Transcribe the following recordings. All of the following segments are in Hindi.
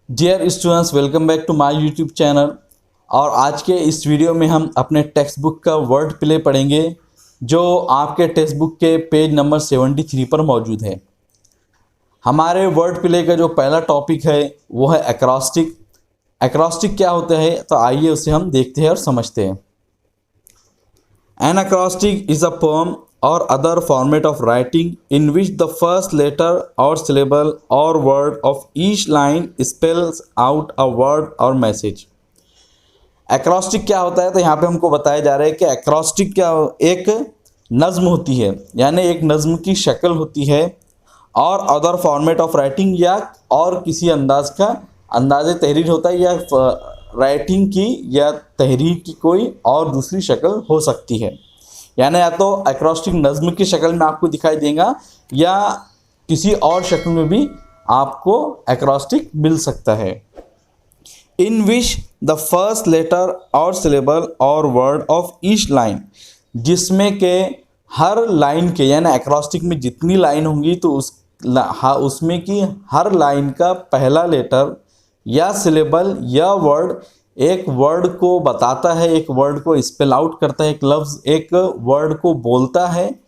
Dear students, welcome back to my YouTube channel. और आज के इस वीडियो में हम अपने टेक्स्ट बुक का वर्ड प्ले पढ़ेंगे जो आपके टेक्स्ट बुक के पेज नंबर 73 पर मौजूद है। हमारे वर्ड प्ले का जो पहला टॉपिक है वो है एक्रोस्टिक। एक्रोस्टिक क्या होता है, तो आइए उसे हम देखते हैं और समझते हैं। An acrostic is a poem or other format of writing in which the first letter or syllable or word of each line spells out a word or message. Acrostic क्या होता है, तो यहाँ पे हमको बताया जा रहा है कि एक्रोस्टिक क्या एक नज़्म होती है, यानी एक नज़्म की शक्ल होती है, और अदर फॉर्मेट ऑफ राइटिंग या और किसी अंदाज का अंदाज तहरीर होता है, या राइटिंग की या तहरीर की कोई और दूसरी शक्ल हो सकती है। यानी या तो एक्रोस्टिक नज़्म की शक्ल में आपको दिखाई देगा या किसी और शक्ल में भी आपको एक्रोस्टिक मिल सकता है। इन विच द फर्स्ट लेटर और सिलेबल और वर्ड ऑफ ईच लाइन, जिसमें के हर लाइन के, यानी एक्रोस्टिक में जितनी लाइन होंगी तो उसमें की हर लाइन का पहला लेटर या सिलेबल या वर्ड एक वर्ड को बताता है, एक वर्ड को स्पेल आउट करता है, एक लफ्ज़ एक वर्ड को बोलता है,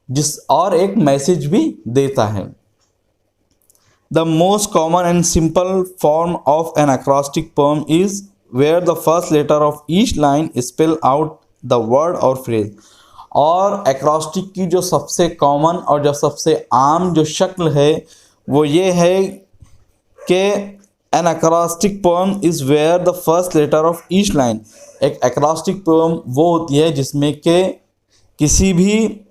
जिस और एक मैसेज भी देता है। The most common and simple form of an acrostic poem is where the first letter of each line spell out the word or phrase. और एक्रोस्टिक की जो सबसे कॉमन और जो सबसे आम जो शक्ल है वो ये है कि an acrostic poem is where the first letter of each line, एक एक्रोस्टिक पोएम वो होती है जिसमें के किसी भी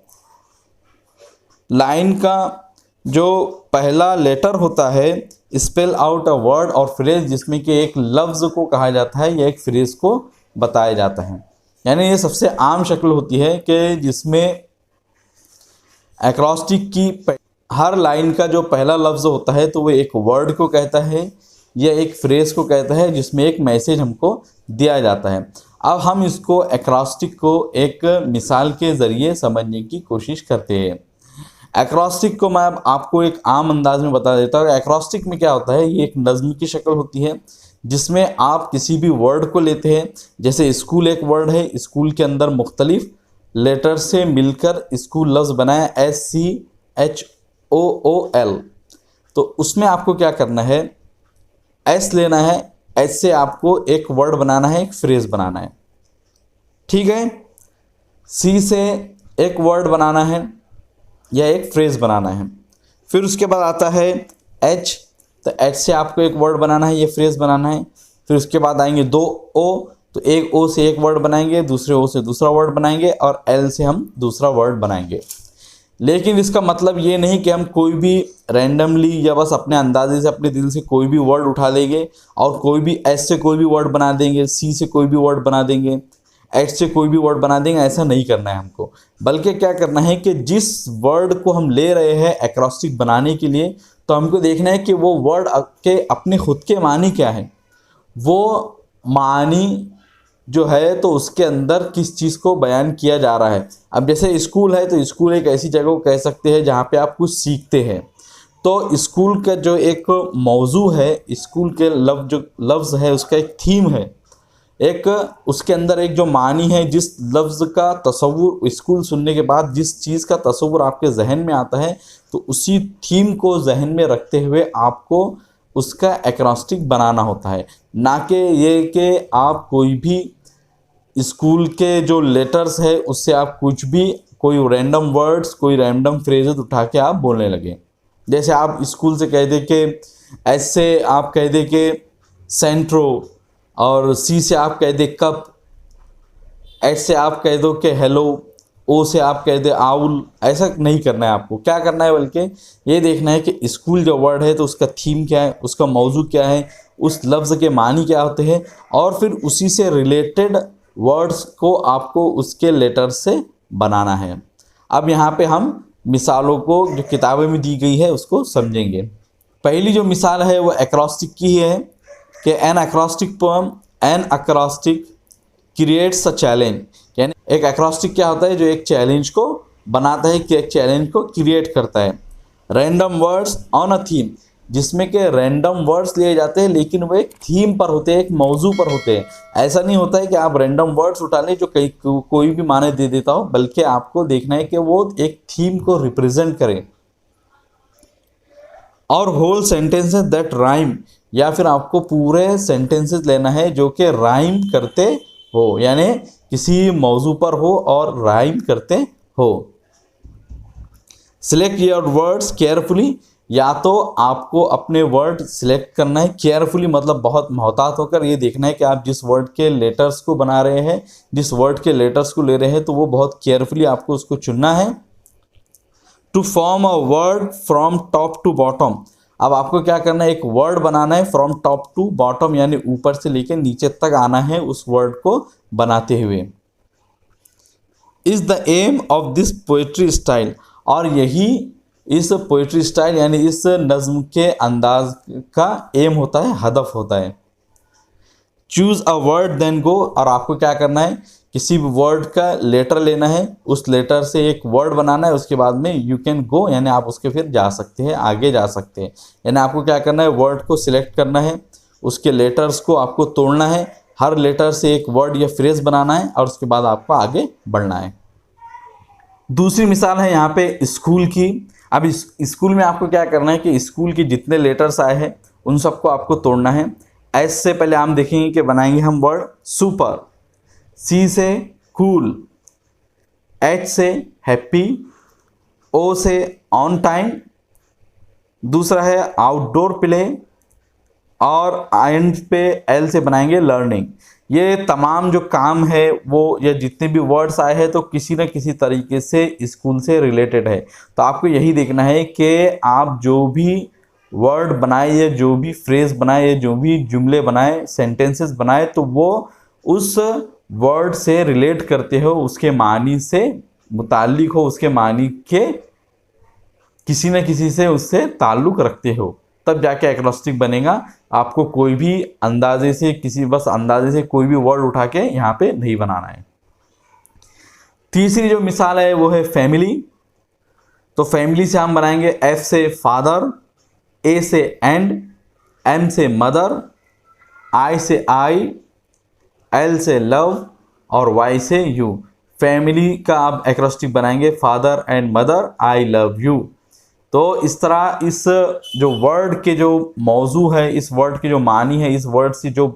लाइन का जो पहला लेटर होता है स्पेल आउट अ वर्ड और फ्रेज, जिसमें कि एक लफ्ज़ को कहा जाता है या एक फ्रेज को बताया जाता है। यानी ये सबसे आम शक्ल होती है कि जिसमें एक्रोस्टिक की हर लाइन का जो पहला लफ्ज़ होता है तो वो एक वर्ड को कहता है या एक फ्रेज को कहता है, जिसमें एक मैसेज हमको दिया जाता है। अब हम इसको एक्रोस्टिक को एक मिसाल के ज़रिए समझने की कोशिश करते हैं। एक्रोस्टिक को मैं अब आपको एक आम अंदाज में बता देता हूँ। एक्रोस्टिक में क्या होता है, ये एक नज़्म की शक्ल होती है जिसमें आप किसी भी वर्ड को लेते हैं। जैसे स्कूल एक वर्ड है, स्कूल के अंदर मुख्तलिफ लेटर से मिलकर स्कूल लफ्ज़ बनाया SCHOOL। तो उसमें आपको क्या करना है, एस लेना है, एस से आपको एक वर्ड बनाना है, एक फ्रेज बनाना है, ठीक है। सी से एक वर्ड बनाना है या एक फ्रेज बनाना है। फिर उसके बाद आता है एच, तो एच से आपको एक वर्ड बनाना है, ये फ्रेज बनाना है। फिर उसके बाद आएंगे दो ओ, तो एक ओ से एक वर्ड बनाएंगे, दूसरे ओ से दूसरा वर्ड बनाएंगे, और एल से हम दूसरा वर्ड बनाएंगे। लेकिन इसका मतलब ये नहीं कि हम कोई भी रैंडमली या बस अपने अंदाजे से अपने दिल से कोई भी वर्ड उठा लेंगे और कोई भी एस से कोई भी वर्ड बना देंगे, सी से कोई भी वर्ड बना देंगे, एच से कोई भी वर्ड बना देंगे। ऐसा नहीं करना है हमको, बल्कि क्या करना है कि जिस वर्ड को हम ले रहे हैं एक्रोस्टिक बनाने के लिए, तो हमको देखना है कि वो वर्ड के अपने खुद के मानी क्या है, वो मानी जो है तो उसके अंदर किस चीज़ को बयान किया जा रहा है। अब जैसे स्कूल है तो स्कूल एक ऐसी जगह को कह सकते हैं जहाँ पे आप कुछ सीखते हैं। तो स्कूल का जो एक मौजू है, स्कूल के जो लफ्ज़ है उसका एक थीम है, एक उसके अंदर एक जो मानी है, जिस लफ्ज़ का तसव्वुर स्कूल सुनने के बाद जिस चीज़ का तसव्वुर आपके जहन में आता है, तो उसी थीम को जहन में रखते हुए आपको उसका एक्रोस्टिक बनाना होता है। ना कि ये कि आप कोई भी स्कूल के जो लेटर्स है उससे आप कुछ भी कोई रैंडम वर्ड्स, कोई रैंडम फ्रेजेस उठा के आप बोलने लगे। जैसे आप स्कूल से कह दे कि एस से आप कह दे कि सेंट्रो, और सी से आप कह दे कप, एच से आप कह दो कि हेलो, ओ से आप कह दे आउल। ऐसा नहीं करना है आपको। क्या करना है, बल्कि ये देखना है कि स्कूल जो वर्ड है तो उसका थीम क्या है, उसका मौजू क्या है, उस लफ्ज़ के मानी क्या होते हैं, और फिर उसी से रिलेटेड वर्ड्स को आपको उसके लेटर से बनाना है। अब यहाँ पे हम मिसालों को जो किताबें में दी गई है उसको समझेंगे। पहली जो मिसाल है वो एक्रोस्टिक की है कि an acrostic poem, an acrostic creates a challenge. यानी एक एक्रोस्टिक क्या होता है, जो एक चैलेंज को बनाता है, कि एक चैलेंज को क्रिएट करता है। Random words on a theme, जिसमें के रैंडम वर्ड्स लिए जाते हैं, लेकिन वो एक थीम पर होते हैं, एक मौजू पर होते हैं। ऐसा नहीं होता है कि आप रैंडम वर्ड्स उठा लें जो कहीं कोई भी माने दे देता हो, बल्कि आपको देखना है कि वो एक थीम को रिप्रेजेंट करें। और होल सेंटेंसेस दैट राइम, या फिर आपको पूरे सेंटेंसेस लेना है जो कि राइम करते हो, यानी किसी मौजू पर हो और राइम करते हो। सिलेक्ट योर वर्ड्स केयरफुली, या तो आपको अपने वर्ड सिलेक्ट करना है केयरफुली, मतलब बहुत मोहतात होकर ये देखना है कि आप जिस वर्ड के लेटर्स को बना रहे हैं, जिस वर्ड के लेटर्स को ले रहे हैं, तो वो बहुत केयरफुली आपको उसको चुनना है। To form a word from top to bottom, अब आपको क्या करना है, एक वर्ड बनाना है फ्रॉम टॉप टू बॉटम, यानी ऊपर से लेकर नीचे तक आना है उस वर्ड को बनाते हुए। Is the aim of this poetry style, और यही इस पोएट्री स्टाइल यानी इस नज्म के अंदाज का एम होता है, हदफ होता है। Choose a word then go, और आपको क्या करना है, किसी भी वर्ड का लेटर लेना है, उस लेटर से एक वर्ड बनाना है, उसके बाद में यू कैन गो, यानी आप उसके फिर जा सकते हैं, आगे जा सकते हैं। यानी आपको क्या करना है, वर्ड को सिलेक्ट करना है, उसके लेटर्स को आपको तोड़ना है, हर लेटर से एक वर्ड या फ्रेज बनाना है, और उसके बाद आपको आगे बढ़ना है। दूसरी मिसाल है यहाँ पे स्कूल की। अब इस स्कूल में आपको क्या करना है कि स्कूल के जितने लेटर्स आए हैं उन सबको आपको तोड़ना है। एस से पहले हम देखेंगे कि बनाएंगे हम वर्ड सुपर, सी से कूल, एच से हैप्पी, ओ से ऑन टाइम, दूसरा है आउटडोर प्ले, और एंड पे एल से बनाएंगे लर्निंग। ये तमाम जो काम है वो, या जितने भी वर्ड्स आए हैं, तो किसी न किसी तरीके से स्कूल से रिलेटेड है। तो आपको यही देखना है कि आप जो भी वर्ड बनाए, या जो भी फ्रेज बनाए, या जो भी जुमले बनाए, सेंटेंसेस बनाए, तो वो उस वर्ड से रिलेट करते हो, उसके मानी से मुताल्लिक हो, उसके मानी के किसी न किसी से उससे ताल्लुक़ रखते हो, तब जाके एक्रोस्टिक बनेगा। आपको कोई भी अंदाजे से, बस अंदाजे से कोई भी वर्ड उठा के यहाँ पे नहीं बनाना है। तीसरी जो मिसाल है वो है फैमिली। तो फैमिली से हम बनाएंगे एफ से फादर, ए से एंड, एम से मदर, आई से आई, एल से लव, और वाई से यू। फैमिली का आप एक्रोस्टिक बनाएंगे father and mother, I love you. तो इस तरह इस जो वर्ड के जो मौजू है, इस वर्ड के जो मानी है, इस वर्ड से जो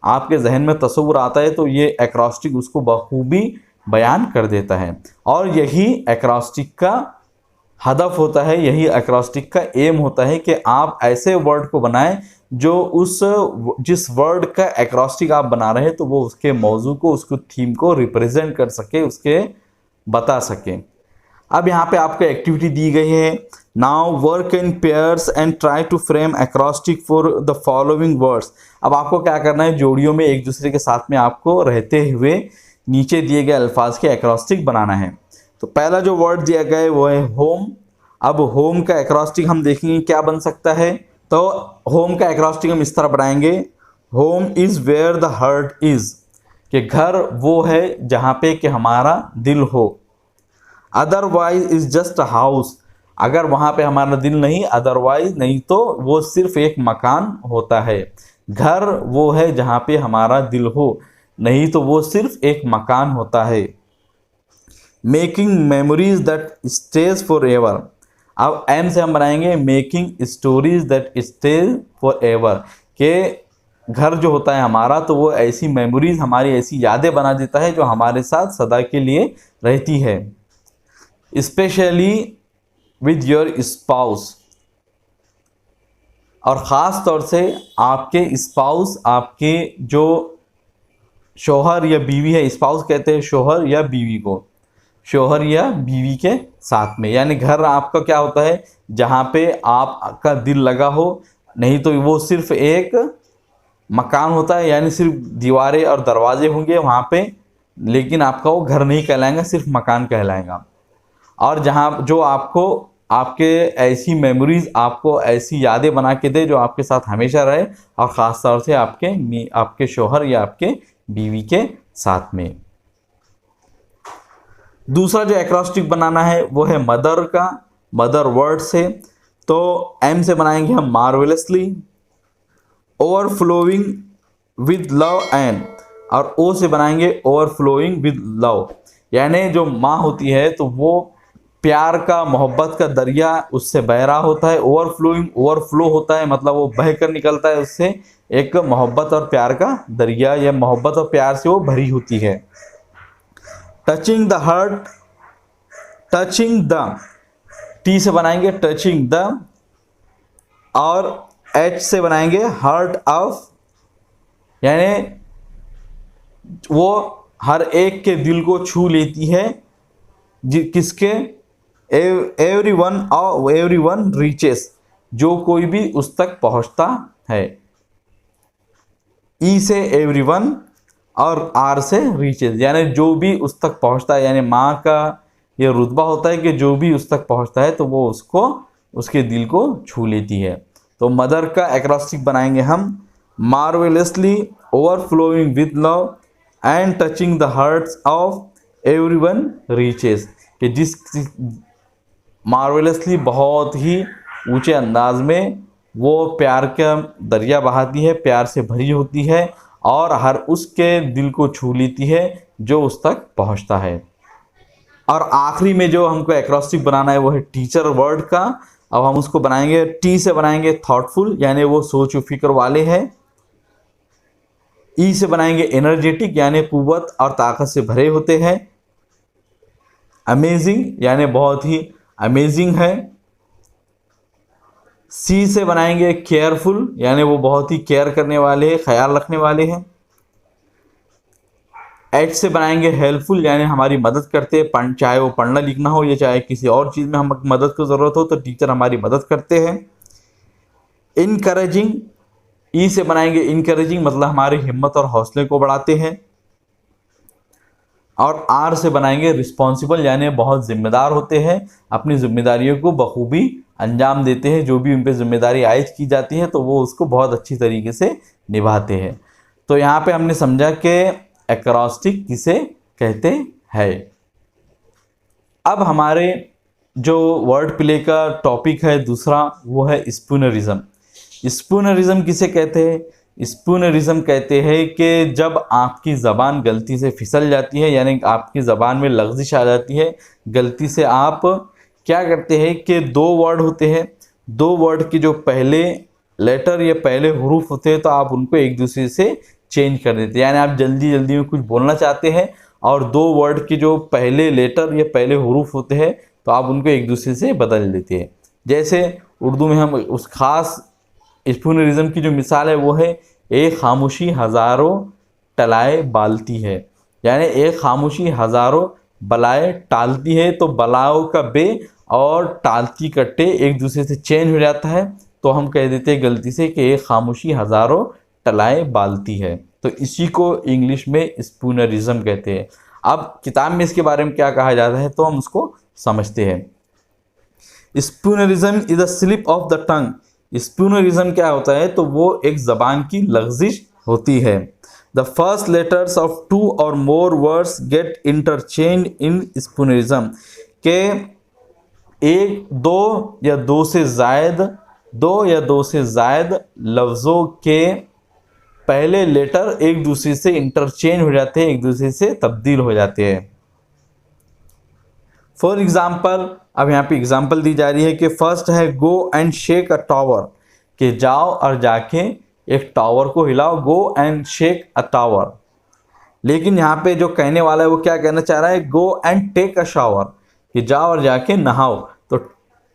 आपके जहन में तस्वुर आता है, तो ये एक्रोस्टिक उसको बखूबी बयान कर देता है। और यही एक्रोस्टिक का हदफ होता है, यही एक्रोस्टिक का एम होता है कि आप ऐसे वर्ड को बनाएं जो जिस वर्ड का एक्रोस्टिक आप बना रहे हैं, तो वो उसके मौजू को, उसको थीम को रिप्रेजेंट कर सके, उसके बता सके। अब यहाँ पे आपको एक्टिविटी दी गई है, now work in pairs and try to frame acrostic for the following words. अब आपको क्या करना है, जोड़ियों में एक दूसरे के साथ में आपको रहते हुए नीचे दिए गए अल्फाज के एक्रोस्टिक बनाना है। तो पहला जो वर्ड दिया गया है वो है होम। अब होम का एक्रोस्टिक हम देखेंगे क्या बन सकता है। तो होम का एक्रोस्टिक हम इस तरह बनाएंगे, home is where the heart is, कि घर वो है जहाँ पे कि हमारा दिल हो। Otherwise is just a house, अगर वहाँ पे हमारा दिल नहीं, अदरवाइज नहीं तो वो सिर्फ एक मकान होता है। घर वो है जहाँ पे हमारा दिल हो, नहीं तो वो सिर्फ एक मकान होता है। Making memories that stage for ever. अब एम से हम बनाएंगे making stories that stage for ever, के घर जो होता है हमारा, तो वो ऐसी मेमोरीज, हमारी ऐसी यादें बना देता है जो हमारे साथ सदा के लिए रहती है। स्पेशली विद योर स्पाउस, और ख़ास तौर से आपके स्पाउस, आपके जो शोहर या बीवी है, स्पाउस कहते हैं शोहर या बीवी को, शोहर या बीवी के साथ में। यानी घर आपका क्या होता है, जहाँ पे आपका दिल लगा हो, नहीं तो वो सिर्फ एक मकान होता है, यानी सिर्फ दीवारें और दरवाजे होंगे वहाँ पे, लेकिन आपका वो घर नहीं कहलाएगा, सिर्फ मकान कहलाएगा। और जहाँ जो आपको आपके ऐसी मेमोरीज, आपको ऐसी यादें बना के दे जो आपके साथ हमेशा रहे, और ख़ास तौर से आपके शोहर या आपके बीवी के साथ में। दूसरा जो एक्रोस्टिक बनाना है वो है मदर का, मदर वर्ड से। तो M से बनाएंगे हम marvellously, overflowing with love and, और O से बनाएंगे ओवरफ्लोइंग विद लव, यानी जो माँ होती है तो वो प्यार का, मोहब्बत का दरिया उससे बह रहा होता है। ओवरफ्लोइंग, ओवरफ्लो होता है मतलब वो बह कर निकलता है उससे, एक मोहब्बत और प्यार का दरिया या मोहब्बत और प्यार से वो भरी होती है। Touching the heart, touching the, T से बनाएंगे टचिंग द, और H से बनाएंगे हार्ट ऑफ, यानी वो हर एक के दिल को छू लेती है, किसके, एवरीवन रीचेस, जो कोई भी उस तक पहुंचता है। E से एवरीवन और R से रीचेस, यानी जो भी उस तक पहुंचता है, यानी माँ का ये रुतबा होता है कि जो भी उस तक पहुंचता है तो वो उसको, उसके दिल को छू लेती है। तो मदर का एक्रोस्टिक बनाएंगे हम marvellously, overflowing with love and touching the hearts of everyone reaches, कि जिस मार्वेलसली बहुत ही ऊंचे अंदाज में वो प्यार का दरिया बहाती है, प्यार से भरी होती है और हर उसके दिल को छू लेती है जो उस तक पहुंचता है। और आखिरी में जो हमको एक्रोस्टिक बनाना है वो है टीचर वर्ड का। अब हम उसको बनाएंगे, T से बनाएंगे थॉटफुल, यानी वो सोच व फिक्र वाले हैं। E से बनाएंगे एनर्जेटिक, यानी कुव्वत और ताकत से भरे होते हैं। अमेजिंग, यानी बहुत ही अमेजिंग है। C से बनाएंगे केयरफुल, यानी वो बहुत ही केयर करने वाले हैं, ख्याल रखने वाले हैं। H से बनाएंगे हेल्पफुल, यानी हमारी मदद करते हैं, चाहे वो पढ़ना लिखना हो या चाहे किसी और चीज़ में हम मदद की ज़रूरत हो तो टीचर हमारी मदद करते हैं। इनकरेजिंग, E से बनाएंगे इनकरेजिंग, मतलब हमारी हिम्मत और हौसले को बढ़ाते हैं। और R से बनाएंगे रिस्पॉन्सिबल, यानी बहुत जिम्मेदार होते हैं, अपनी जिम्मेदारियों को बखूबी अंजाम देते हैं, जो भी उन पर जिम्मेदारी आयद की जाती है तो वो उसको बहुत अच्छी तरीके से निभाते हैं। तो यहाँ पे हमने समझा कि एक्रोस्टिक किसे कहते हैं। अब हमारे जो वर्ड प्ले का टॉपिक है दूसरा वो है स्पूनरिज्म। स्पूनरिज्म किसे कहते हैं? स्पूनरिज्म कहते हैं कि जब आपकी ज़बान गलती से फिसल जाती है, यानी आपकी ज़बान में लग़ज़िश आ जाती है, गलती से आप क्या करते हैं कि दो वर्ड होते हैं, दो वर्ड के जो पहले लेटर या पहले हरूफ होते हैं तो आप उनको एक दूसरे से चेंज कर देते हैं। यानी आप जल्दी जल्दी में कुछ बोलना चाहते हैं और दो वर्ड के जो पहले लेटर या पहले हरूफ होते हैं तो आप उनको एक दूसरे से बदल देते हैं। जैसे उर्दू में हम उस खास स्पूनरिज्म की जो मिसाल है वो है, एक खामोशी हज़ारों टलाए बालती है, यानी एक खामोशी हज़ारों बलाएँ टालती है। तो बलाओं का बे और टालती का टे एक दूसरे से चेंज हो जाता है, तो हम कह देते हैं गलती से कि एक खामोशी हज़ारों टलाए बालती है। तो इसी को इंग्लिश में स्पूनरिज्म कहते हैं। अब किताब में इसके बारे में क्या कहा जाता है तो हम उसको समझते हैं। Spoonerism is the slip of the tongue. Spoonerism क्या होता है तो वो एक ज़बान की लग़ज़िश होती है। The first letters of two or more words get interchange in spoonerism, के एक दो या दो से ज़ायद लफ्ज़ों के पहले लेटर एक दूसरे से इंटरचेंज हो जाते हैं, एक दूसरे से तब्दील हो जाते हैं। फॉर एग्जाम्पल, अब यहाँ पे एग्जाम्पल दी जा रही है कि फर्स्ट है go and shake a tower, कि जाओ और जाके एक टावर को हिलाओ, go and shake a tower. लेकिन यहाँ पे जो कहने वाला है वो क्या कहना चाह रहा है, go and take a shower, कि जाओ और जाके नहाओ। तो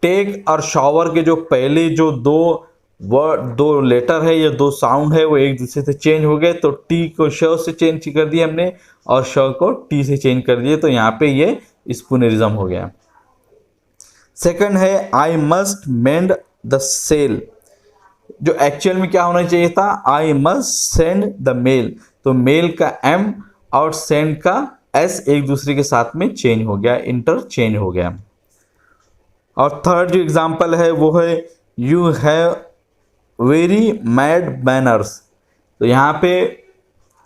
टेक और शावर के जो पहले जो दो लेटर है या दो साउंड है वो एक दूसरे से चेंज हो गए। तो टी को श से चेंज कर दिया हमने और श को टी से चेंज कर दिए, तो यहाँ पे ये स्पूनरिज्म हो गया। सेकंड है I must mend the sail, जो एक्चुअल में क्या होना चाहिए था, I must send the mail. तो मेल का एम और सेंड का एस एक दूसरे के साथ में चेंज हो गया, इंटरचेंज हो गया। और थर्ड जो एग्जांपल है वो है you have very mad manners. तो यहाँ पे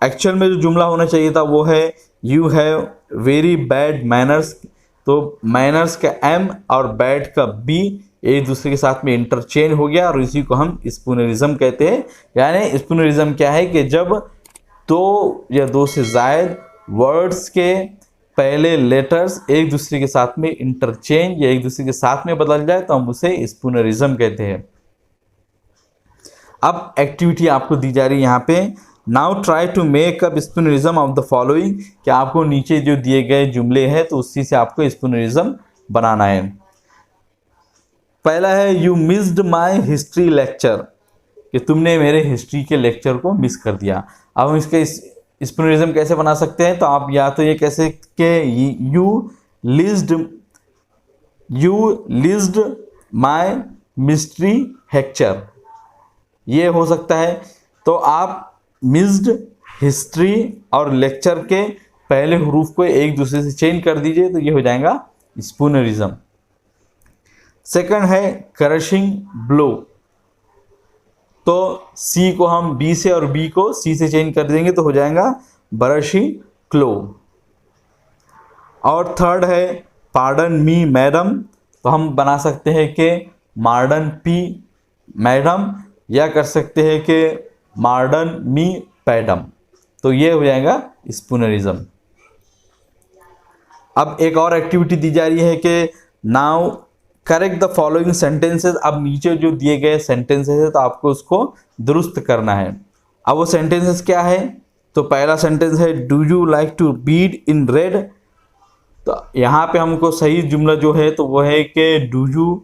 एक्चुअल में जो जुमला होना चाहिए था वो है you have very bad manners. तो मैनर्स का एम और बैड का बी एक दूसरे के साथ में इंटरचेंज हो गया और इसी को हम स्पूनरिज्म कहते हैं। यानी स्पूनरिज्म क्या है कि जब दो या दो से ज़ायद वर्ड्स के पहले लेटर्स एक दूसरे के साथ में इंटरचेंज या एक दूसरे के साथ में बदल जाए तो हम उसे स्पूनरिज्म कहते हैं। अब एक्टिविटी आपको दी जा रही है यहाँ पे, now try to make up spoonerism of the following, कि आपको नीचे जो दिए गए जुमले हैं तो उसी से आपको स्पूनरिज्म बनाना है। पहला है you missed my history lecture, कि तुमने मेरे हिस्ट्री के लेक्चर को मिस कर दिया। अब हम इसके स्पूनरिज्म कैसे बना सकते हैं, तो आप या तो ये कैसे कि यू लिस्ड माई मिस्ट्री लेक्चर, ये हो सकता है। तो आप मिस्ड, हिस्ट्री और लेक्चर के पहले हरूफ को एक दूसरे से चेंज कर दीजिए तो ये हो जाएगा स्पूनरिज्म। सेकंड है क्रशिंग ब्लो, तो सी को हम बी से और बी को सी से चेंज कर देंगे तो हो जाएगा ब्रशी क्लो। और थर्ड है पार्डन मी मैडम, तो हम बना सकते हैं कि मार्डन पी मैडम, या कर सकते हैं कि मार्डन मी पैडम, तो ये हो जाएगा स्पूनरिज्म। अब एक और एक्टिविटी दी जा रही है कि now correct the following sentences. अब नीचे जो दिए गए सेंटेंसेस है तो आपको उसको दुरुस्त करना है। अब वो सेंटेंसेस क्या है, तो पहला सेंटेंस है do you like to read in red, तो यहाँ पे हमको सही जुमला जो है तो वो है कि do you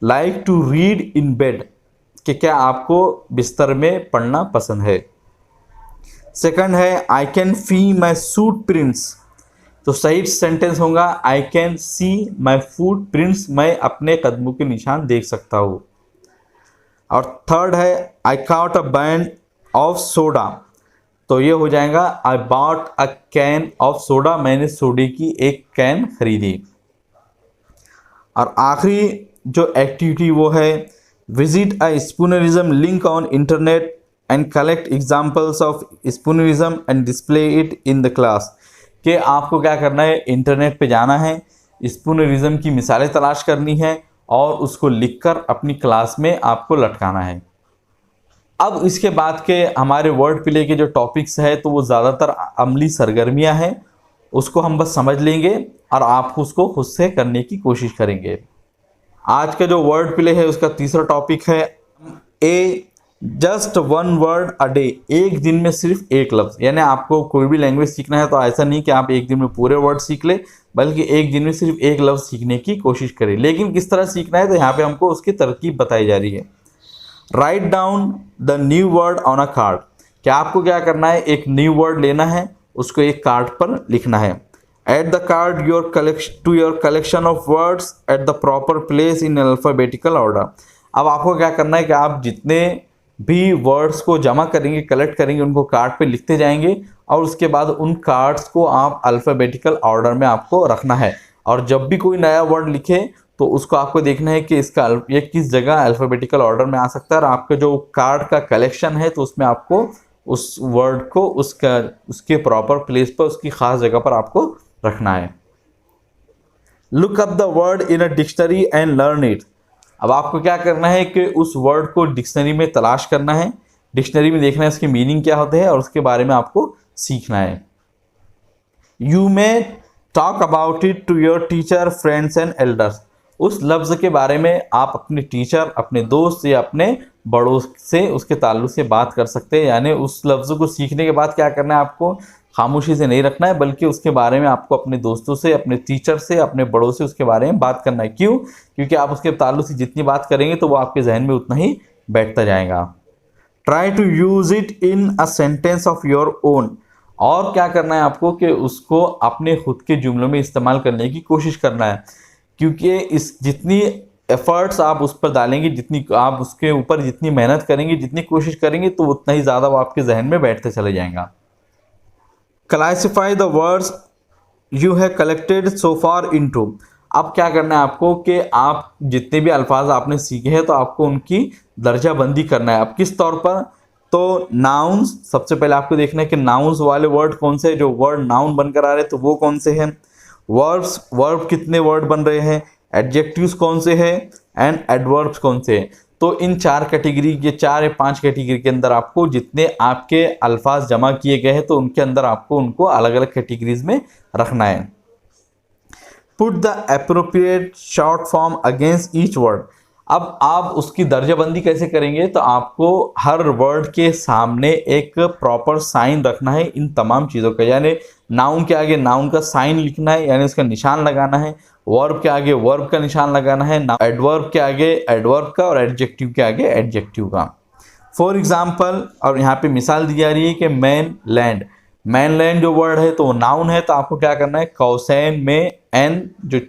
like to read in bed, कि क्या आपको बिस्तर में पढ़ना पसंद है। सेकंड है I can see my foot prints, तो सही सेंटेंस होगा I can see my foot prints, मैं अपने कदमों के निशान देख सकता हूँ। और थर्ड है आई caught a band of soda, तो ये हो जाएगा I bought a can of soda, मैंने सोडे की एक कैन खरीदी। और आखिरी जो एक्टिविटी वो है visit a spoonerism link on internet and collect examples of spoonerism and display it in the class, कि आपको क्या करना है, इंटरनेट पे जाना है, स्पूनरिज्म की मिसालें तलाश करनी है और उसको लिखकर अपनी क्लास में आपको लटकाना है। अब इसके बाद के हमारे वर्ड प्ले के जो टॉपिक्स है तो वो ज़्यादातर अमली सरगर्मियां हैं, उसको हम बस समझ लेंगे और आपको उसको खुद से करने की कोशिश करेंगे। आज का जो वर्ड प्ले है उसका तीसरा टॉपिक है a just one word a day, एक दिन में सिर्फ एक लफ्ज़। यानी आपको कोई भी लैंग्वेज सीखना है तो ऐसा नहीं कि आप एक दिन में पूरे वर्ड सीख ले, बल्कि एक दिन में सिर्फ एक लफ्ज़ सीखने की कोशिश करें। लेकिन किस तरह सीखना है तो यहाँ पे हमको उसकी तरकीब बताई जा रही है। Write down the new word on a card, क्या आपको क्या करना है, एक न्यू वर्ड लेना है, उसको एक कार्ड पर लिखना है। At the card your collection of words at the proper place in alphabetical order. अब आपको क्या करना है कि आप जितने भी वर्ड्स को जमा करेंगे, कलेक्ट करेंगे, उनको कार्ड पे लिखते जाएंगे और उसके बाद उन कार्ड्स को आप अल्फ़ाबेटिकल ऑर्डर में आपको रखना है। और जब भी कोई नया वर्ड लिखे तो उसको आपको देखना है कि इसका ये किस जगह अल्फ़ाबेटिकल ऑर्डर में आ सकता है, और आपका जो कार्ड का कलेक्शन है तो उसमें आपको उस वर्ड को उसके प्रॉपर प्लेस पर, उसकी ख़ास जगह पर आपको रखना है। Look up the word in a dictionary and learn it. अब आपको क्या करना है कि उस वर्ड को डिक्शनरी में तलाश करना है, डिक्शनरी में देखना है इसके मीनिंग क्या होते हैं और उसके बारे में आपको सीखना है। You may talk about it to your teacher, friends and elders. उस लफ्ज़ के बारे में आप अपने टीचर, अपने दोस्त या अपने बड़ों से उसके ताल्लुक से बात कर सकते हैं। यानी उस लफ्ज़ को सीखने के बाद क्या करना है, आपको खामोशी से नहीं रखना है, बल्कि उसके बारे में आपको अपने दोस्तों से, अपने टीचर से, अपने बड़ों से उसके बारे में बात करना है। क्यों? क्योंकि आप उसके ताल्लुक से जितनी बात करेंगे तो वो आपके जहन में उतना ही बैठता जाएगा। Try to use it in a sentence of your own. और क्या करना है आपको कि उसको अपने खुद के जुमलों में इस्तेमाल करने की कोशिश करना है, क्योंकि इस जितनी एफर्ट्स आप उस पर डालेंगे, जितनी आप उसके ऊपर जितनी मेहनत करेंगे, जितनी कोशिश करेंगे, तो उतना ही ज़्यादा वो आपके जहन में बैठते चले जाएगा। Classify the words you have collected so far into. अब क्या करना है आपको कि आप जितने भी अल्फाज आपने सीखे हैं तो आपको उनकी दर्जा बंदी करना है। अब किस तौर पर, तो नाउन्स, सबसे पहले आपको देखना है कि नाउन्स वाले वर्ड कौन से हैं, जो वर्ड नाउन बनकर आ रहे हैं तो वो कौन से हैं। वर्ब कितने वर्ड बन रहे हैं, एडजेक्टिव्स कौन से हैं, एंड एडवर्ब्स कौन से हैं। तो इन 4 कैटेगरी, ये 4 या 5 कैटेगरी के अंदर आपको जितने आपके अल्फाज जमा किए गए हैं तो उनके अंदर आपको उनको अलग अलग कैटेगरीज में रखना है। Put the appropriate short form against each word. अब आप उसकी दर्जाबंदी कैसे करेंगे, तो आपको हर वर्ड के सामने एक प्रॉपर साइन रखना है इन तमाम चीज़ों का, यानी नाउन के आगे नाउन का साइन लिखना है, यानी उसका निशान लगाना है। वर्ब के आगे वर्ब का निशान लगाना है, एडवर्ब के आगे एडवर्ब का और एडजेक्टिव के आगे एडजेक्टिव का। फॉर एग्जाम्पल, और यहाँ पे मिसाल दी जा रही है कि मैन लैंड, मैन लैंड जो वर्ड है तो वो नाउन है, तो आपको क्या करना है, कौसैन में एन, जो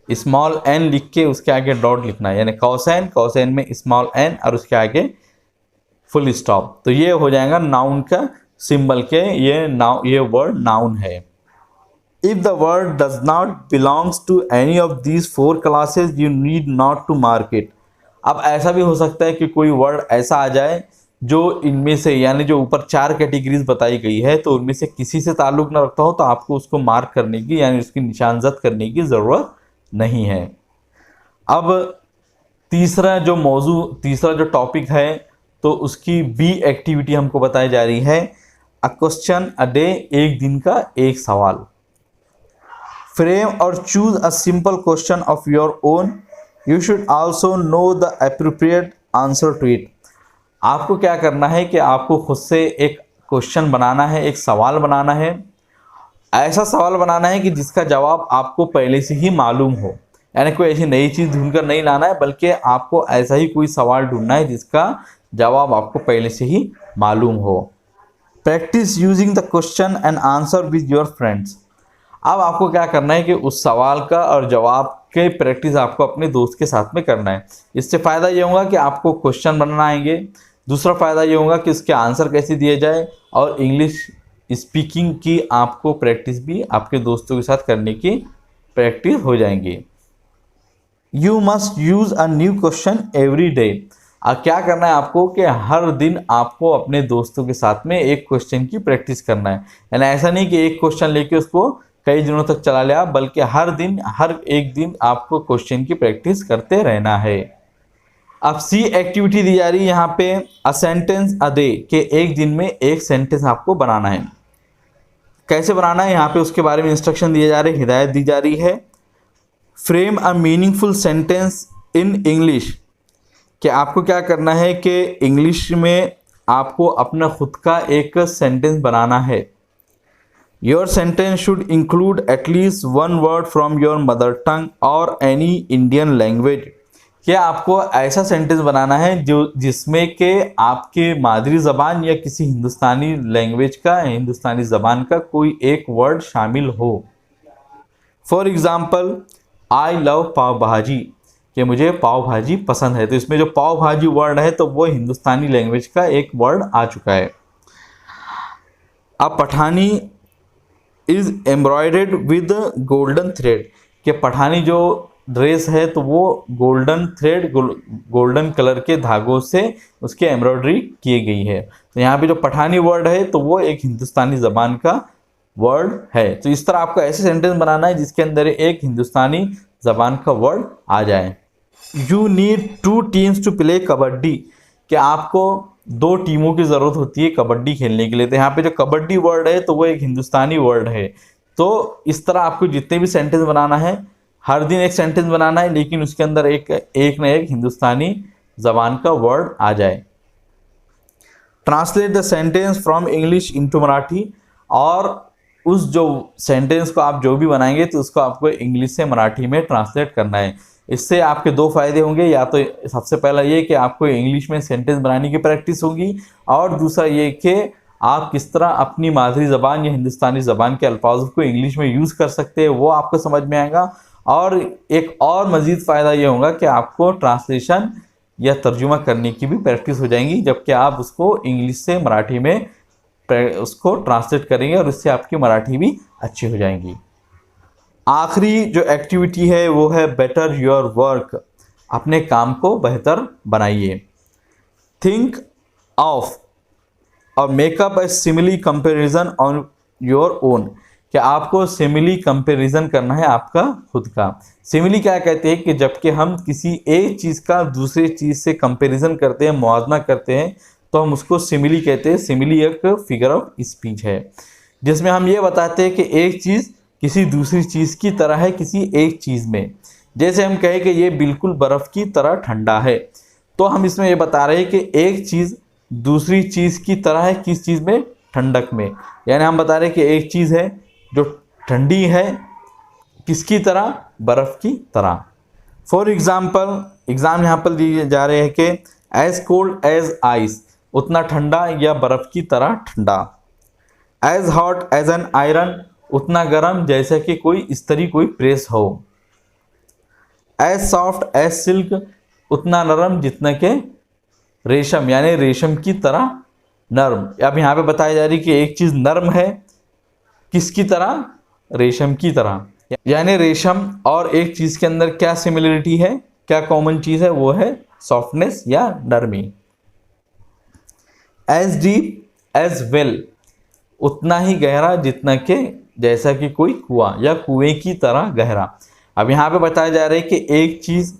स्मॉल एन लिख के उसके आगे डॉट लिखना है, यानी कौसैन, कौसैन में स्मॉल एन और उसके आगे फुल स्टॉप। तो ये हो जाएगा नाउन का सिंबल के, ये वर्ड नाउन है। If the word does not belongs to any of these 4 classes you need not to mark it. अब ऐसा भी हो सकता है कि कोई वर्ड ऐसा आ जाए जो इनमें से, यानी जो ऊपर 4 कैटेगरीज बताई गई है तो उनमें से किसी से ताल्लुक न रखता हो, तो आपको उसको मार्क करने की, यानी उसकी निशानजद करने की ज़रूरत नहीं है। अब तीसरा जो टॉपिक है तो उसकी बी एक्टिविटी हमको बताई जा रही है, अ क्वेश्चन अ डे, एक दिन का एक सवाल। फ्रेम और choose a simple question of your own, you should also know the appropriate answer to it. आपको क्या करना है कि आपको खुद से एक क्वेश्चन बनाना है, एक सवाल बनाना है। ऐसा सवाल बनाना है कि जिसका जवाब आपको पहले से ही मालूम हो, यानी कोई ऐसी नई चीज़ ढूंढकर नहीं लाना है, बल्कि आपको ऐसा ही कोई सवाल ढूंढना है जिसका जवाब आपको पहले से ही मालूम हो। Practice using the question and answer with your friends. अब आपको क्या करना है कि उस सवाल का और जवाब के प्रैक्टिस आपको अपने दोस्त के साथ में करना है। इससे फ़ायदा ये होगा कि आपको क्वेश्चन बनाना आएंगे, दूसरा फ़ायदा ये होगा कि उसके आंसर कैसे दिए जाए, और इंग्लिश स्पीकिंग की आपको प्रैक्टिस भी आपके दोस्तों के साथ करने की प्रैक्टिस हो जाएंगी। You must use a new question every day. अब क्या करना है आपको कि हर दिन आपको अपने दोस्तों के साथ में एक क्वेश्चन की प्रैक्टिस करना है, यानी ऐसा नहीं कि एक क्वेश्चन लेके उसको कई दिनों तक चला लिया, बल्कि हर एक दिन आपको क्वेश्चन की प्रैक्टिस करते रहना है। अब सी एक्टिविटी दी जा रही है यहाँ पे, अ सेंटेंस अ डे, के एक दिन में एक सेंटेंस आपको बनाना है। कैसे बनाना है यहाँ पे उसके बारे में इंस्ट्रक्शन दिए जा रहे हैं, हिदायत दी जा रही है। Frame a meaningful sentence in English, कि आपको क्या करना है कि इंग्लिश में आपको अपना खुद का एक सेंटेंस बनाना है। Your sentence should include at least 1 word from your mother tongue और एनी इंडियन लैंग्वेज। क्या आपको ऐसा सेंटेंस बनाना है जिसमें कि आपके मादरी ज़बान या किसी हिंदुस्तानी लैंग्वेज का, हिंदुस्तानी ज़बान का कोई एक वर्ड शामिल हो। फॉर एग्ज़ाम्पल, आई लव पाव भाजी, कि मुझे पाव भाजी पसंद है, तो इसमें जो पाव भाजी वर्ड है तो वो हिंदुस्तानी लैंग्वेज का एक वर्ड आ चुका है। अब Pathani is embroidered with golden thread, कि पठानी जो ड्रेस है तो वो गोल्डन थ्रेड, गोल्डन कलर के धागों से उसकी एम्ब्रॉयडरी की गई है। तो यहाँ पे जो पठानी वर्ड है तो वो एक हिंदुस्तानी ज़बान का वर्ड है। तो इस तरह आपको ऐसे सेंटेंस बनाना है जिसके अंदर एक हिंदुस्तानी ज़बान का वर्ड आ जाए। You need 2 teams to play kabaddi, कि आपको 2 टीमों की ज़रूरत होती है कबड्डी खेलने के लिए। तो यहाँ पे जो कबड्डी वर्ड है तो वो एक हिंदुस्तानी वर्ड है। तो इस तरह आपको जितने भी सेंटेंस बनाना है, हर दिन एक सेंटेंस बनाना है, लेकिन उसके अंदर एक न एक हिंदुस्तानी ज़बान का वर्ड आ जाए। Translate the sentence from English into Marathi, और उस जो सेंटेंस को आप जो भी बनाएंगे तो उसको आपको इंग्लिश से मराठी में ट्रांसलेट करना है। इससे आपके 2 फायदे होंगे, या तो सबसे पहला ये कि आपको इंग्लिश में सेंटेंस बनाने की प्रैक्टिस होगी, और दूसरा ये कि आप किस तरह अपनी मादरी ज़बान या हिंदुस्तानी ज़बान के अल्फाजों को इंग्लिश में यूज़ कर सकते हैं वो आपको समझ में आएगा। और एक और मज़ीद फ़ायदा ये होगा कि आपको ट्रांसलेशन या तर्जुमा करने की भी प्रैक्टिस हो जाएंगी, जबकि आप उसको इंग्लिश से मराठी में उसको ट्रांसलेट करेंगे, और इससे आपकी मराठी भी अच्छी हो जाएंगी। आखिरी जो एक्टिविटी है वो है बेटर योर वर्क, अपने काम को बेहतर बनाइए। थिंक ऑफ और makeup A simile comparison on your own, कि आपको सिमिली कंपैरिजन करना है आपका खुद का। सिमिली क्या कहते हैं कि जबकि हम किसी एक चीज़ का दूसरे चीज़ से कंपैरिजन करते हैं, मुआवजा करते हैं, तो हम उसको सिमिली कहते हैं। सिमिली एक फिगर ऑफ स्पीच है जिसमें हम ये बताते हैं कि एक चीज़ किसी दूसरी चीज़ की तरह है किसी एक चीज़ में। जैसे हम कहें कि ये बिल्कुल बर्फ़ की तरह ठंडा है, तो हम इसमें ये बता रहे हैं कि एक चीज़ दूसरी चीज़ की तरह है किस चीज़ में, ठंडक में। यानी हम बता रहे हैं कि एक चीज़ है जो ठंडी है किसकी तरह, बर्फ़ की तरह। फॉर एग्जाम्पल यहाँ पर दिए जा रहे हैं कि एज कोल्ड एज आइस, उतना ठंडा या बर्फ़ की तरह ठंडा। As hot as an iron, उतना गर्म जैसे कि कोई इस्त्री कोई प्रेस हो। एज सॉफ्ट एज सिल्क, उतना नरम जितना के रेशम, यानी रेशम की तरह नरम। अब यहाँ पे बताई जा रही कि एक चीज़ नरम है किसकी तरह, रेशम की तरह। यानी रेशम और एक चीज़ के अंदर क्या सिमिलरिटी है, क्या कॉमन चीज़ है, वो है सॉफ्टनेस या नरमी। एज डीप एज वेल, उतना ही गहरा जितना के जैसा कि कोई कुआं या कुएं की तरह गहरा। अब यहाँ पे बताया जा रहा है कि एक चीज़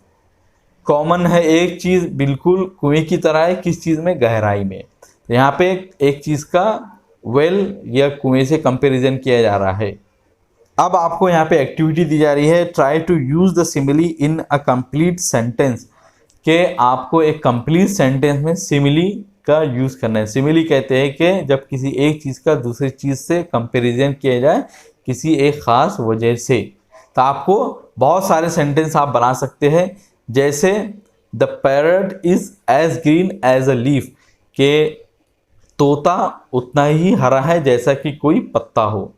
कॉमन है, एक चीज़ बिल्कुल कुएं की तरह है किस चीज़ में, गहराई में। तो यहाँ पे एक चीज़ का वेल या कुएं से कंपैरिजन किया जा रहा है। अब आपको यहाँ पे एक्टिविटी दी जा रही है, try to use the simile in a complete sentence, के आपको एक कंप्लीट सेंटेंस में सिमिली का यूज़ करना है। सिमिली कहते हैं कि जब किसी एक चीज़ का दूसरी चीज़ से कंपैरिजन किया जाए किसी एक ख़ास वजह से। तो आपको बहुत सारे सेंटेंस आप बना सकते हैं, जैसे the parrot is as green as a leaf, के तोता उतना ही हरा है जैसा कि कोई पत्ता हो।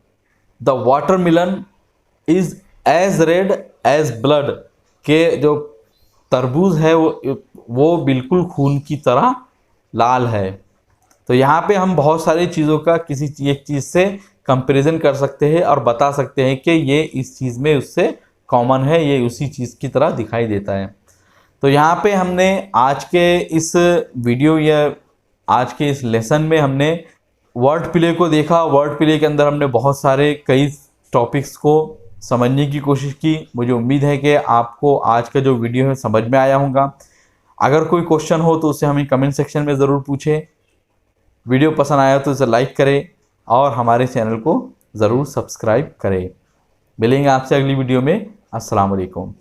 The watermelon is as red as blood, के जो तरबूज है वो बिल्कुल खून की तरह लाल है। तो यहाँ पे हम बहुत सारी चीज़ों का किसी एक चीज़ से कंपैरिजन कर सकते हैं और बता सकते हैं कि ये इस चीज़ में उससे कॉमन है, ये उसी चीज़ की तरह दिखाई देता है। तो यहाँ पे हमने आज के इस वीडियो या आज के इस लेसन में हमने वर्ड प्ले को देखा। वर्ड प्ले के अंदर हमने बहुत सारे कई टॉपिक्स को समझने की कोशिश की। मुझे उम्मीद है कि आपको आज का जो वीडियो है समझ में आया होगा। अगर कोई क्वेश्चन हो तो उसे हमें कमेंट सेक्शन में ज़रूर पूछें। वीडियो पसंद आया तो इसे लाइक करें और हमारे चैनल को ज़रूर सब्सक्राइब करें। मिलेंगे आपसे अगली वीडियो में। अस्सलाम वालेकुम।